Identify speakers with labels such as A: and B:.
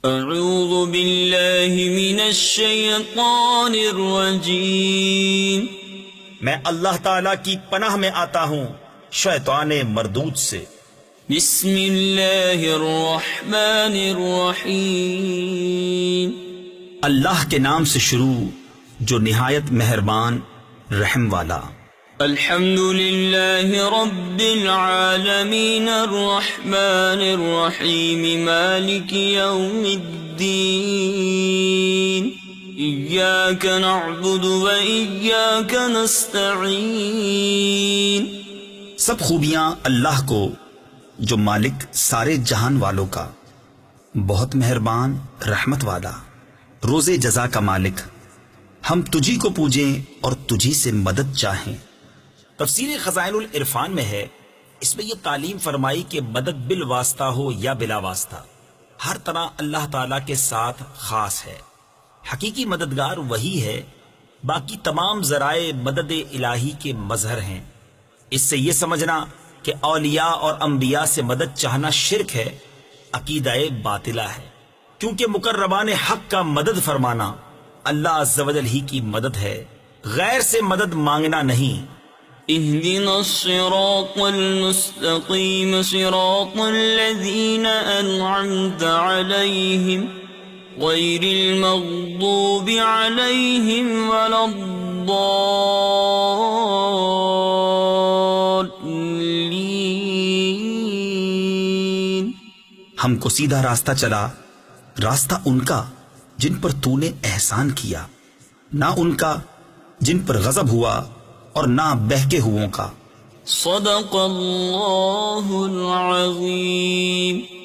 A: اعوذ باللہ من الشیطان الرجیم،
B: میں اللہ تعالیٰ کی پناہ میں آتا ہوں شیطان مردود سے۔
A: بسم اللہ الرحمن الرحیم،
B: اللہ کے نام سے شروع جو نہایت مہربان رحم والا۔
A: الحمد للہ رب العالمین الرحمن الرحیم مالک یوم الدین، ایاک نعبد و ایاک نستعین۔
B: سب خوبیاں اللہ کو جو مالک سارے جہان والوں کا، بہت مہربان رحمت والا، روز جزا کا مالک، ہم تجھی کو پوجیں اور تجھی سے مدد چاہیں۔ تفسیر خزائن العرفان میں ہے، اس میں یہ تعلیم فرمائی کہ مدد بالواسطہ ہو یا بلا واسطہ، ہر طرح اللہ تعالیٰ کے ساتھ خاص ہے۔ حقیقی مددگار وہی ہے، باقی تمام ذرائع مدد الہی کے مظہر ہیں۔ اس سے یہ سمجھنا کہ اولیاء اور انبیاء سے مدد چاہنا شرک ہے، عقیدہ باطلہ ہے، کیونکہ مقربان حق کا مدد فرمانا اللہ عز و جل ہی کی مدد ہے، غیر سے مدد مانگنا نہیں۔
A: اهدنا الصراط المستقيم صراط الذين أنعمت عليهم غير المغضوب عليهم ولا الضالين۔
B: ہم کو سیدھا راستہ چلا، راستہ ان کا جن پر تو نے احسان کیا، نہ ان کا جن پر غضب ہوا اور نہ بہکے ہووں کا۔
A: صدق اللہ العظیم۔